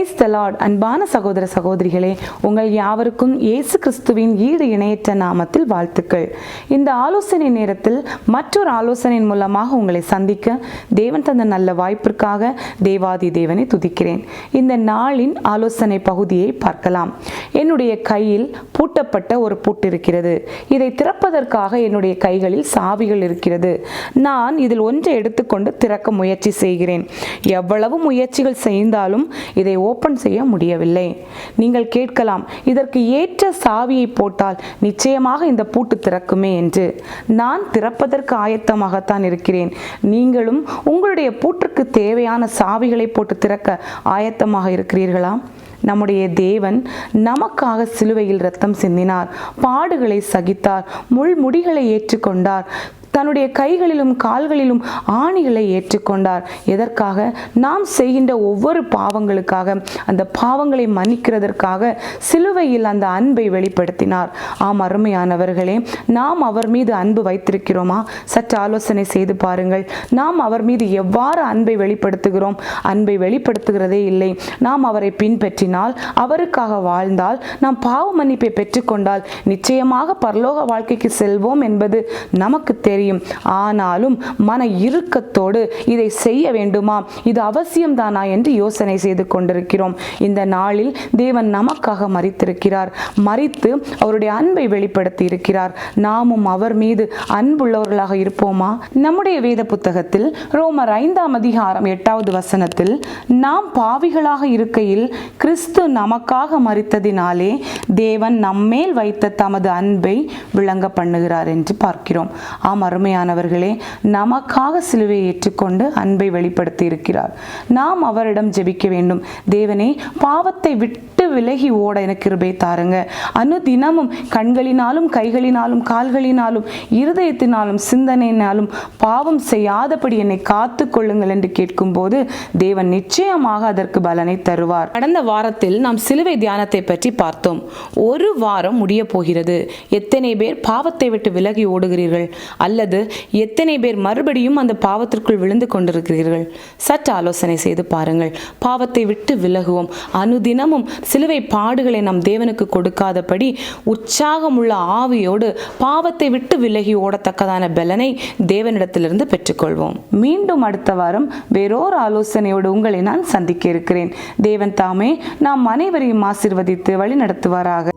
Praise the Lord. அன்பான சகோதர சகோதரிகளே, உங்கள் யாவருக்கும் இயேசு கிறிஸ்துவின் ஈடு இணையற்ற நாமத்தில் வாழ்த்துக்கள். இந்த ஆலோசனை நேரத்தில் மற்றொரு ஆலோசனையின் மூலமாக உங்களை சந்திக்க தேவன் தந்த நல்ல வாய்ப்பிற்காக தேவாதி தேவனை துதிக்கிறேன். இந்த நாளின் ஆலோசனை பகுதியை பார்க்கலாம். என்னுடைய கையில் பூட்டப்பட்ட ஒரு பூட்டு இருக்கிறது. இதை திறப்பதற்காக என்னுடைய கைகளில் சாவிகள் இருக்கிறது. நான் இதில் ஒன்றை எடுத்துக்கொண்டு திறக்க முயற்சி செய்கிறேன். எவ்வளவு முயற்சிகள் செய்தாலும் இதை ஓபன் செய்ய முடியவில்லை. நீங்கள் கேட்கலாம், இதற்கு ஏற்ற சாவியை போட்டால் நிச்சயமாக இந்த பூட்டு திறக்குமே என்று. நான் திறப்பதற்கு ஆயத்தமாகத்தான் இருக்கிறேன். நீங்களும் உங்களுடைய பூட்டுக்கு தேவையான சாவிகளை போட்டு திறக்க ஆயத்தமாக இருக்கிறீர்களா? நம்முடைய தேவன் நமக்காக சிலுவையில் இரத்தம் சிந்தினார், பாடுகளை சகித்தார், முள்முடிகளை ஏற்றுக்கொண்டார், தன்னுடைய கைகளிலும் கால்களிலும் ஆணிகளை ஏற்றுக்கொண்டார். எதற்காக? நாம் செய்கின்ற ஒவ்வொரு பாவங்களுக்காக, அந்த பாவங்களை மன்னிக்கிறதற்காக சிலுவையில் அந்த அன்பை வெளிப்படுத்தினார். ஆம் அருமையானவர்களே, நாம் அவர் மீது அன்பு வைத்திருக்கிறோமா? சற்று ஆலோசனை செய்து பாருங்கள். நாம் அவர் மீது எவ்வாறு அன்பை வெளிப்படுத்துகிறோம்? அன்பை வெளிப்படுத்துகிறதே இல்லை. நாம் அவரை பின்பற்றினால், அவருக்காக வாழ்ந்தால், நாம் பாவ மன்னிப்பை பெற்றுக்கொண்டால் நிச்சயமாக பரலோக வாழ்க்கைக்கு செல்வோம் என்பது நமக்கு தெரியும். ஆனாலும் மன இறுக்கத்தோடு இதை செய்ய வேண்டுமா, இது அவசியம்தானா என்று யோசனை செய்து கொண்டிருக்கிறோம். இந்த நாளில் தேவன் நமக்காக மரித்திருக்கிறார். மரித்து அவருடைய அன்பை வெளிப்படுத்தி இருக்கிறார். நாமும் அவர் மீது அன்புள்ளவர்களாக இருப்போமா? நம்முடைய வேத புத்தகத்தில் ரோமர் 5ஆம் அதிகாரம் 8வது வசனத்தில், நாம் பாவிகளாக இருக்கையில் கிறிஸ்து நமக்காக மரித்ததினாலே தேவன் நம்மேல் வைத்த தமது அன்பை விளங்க பண்ணுகிறார் என்று பார்க்கிறோம். ஆம் அருமையானவர்களே, நமக்காக சிலுவையை ஏற்றுக்கொண்டு அன்பை வெளிப்படுத்தி இருக்கிறார். நாம் அவரிடம் ஜெபிக்க வேண்டும். தேவனே, பாவத்தை விட்டு விலகி ஓட எனக்கு கிருபை தாருங்க. அனுதினமும் கண்களினாலும் கைகளினாலும் கால்களினாலும் இருதயத்தினாலும் சிந்தனையினாலும் பாவம் செய்யாதபடி என்னை காத்து கொள்ளுங்கள் என்று கேட்கும்போது தேவன் நிச்சயமாக அதற்கு பலனை தருவார். கடந்த வாரத்தில் நாம் சிலுவை தியானத்தை பற்றி பார்த்தோம். ஒரு வாரம் முடிய போகிறது. எத்தனை பேர் பாவத்தை விட்டு விலகி ஓடுகிறீர்கள்? அல்லது எத்தனை பேர் மறுபடியும் அந்த பாவத்திற்குள் விழுந்து கொண்டிருக்கிறீர்கள்? சற்று ஆலோசனை செய்து பாருங்கள். பாவத்தை விட்டு விலகுவோம். அனுதினமும் சிலுவை பாடுகளை நம் தேவனுக்கு கொடுக்காதபடி உற்சாகமுள்ள ஆவியோடு பாவத்தை விட்டு விலகி ஓடத்தக்கதான பலனை தேவனிடத்திலிருந்து பெற்றுக்கொள்வோம். மீண்டும் அடுத்த வாரம் வேறொரு ஆலோசனையோடு உங்களை நான் சந்திக்க இருக்கிறேன். தேவன் தாமே நாம் அனைவரையும் ஆசீர்வதித்து வழி நடத்துவாராக.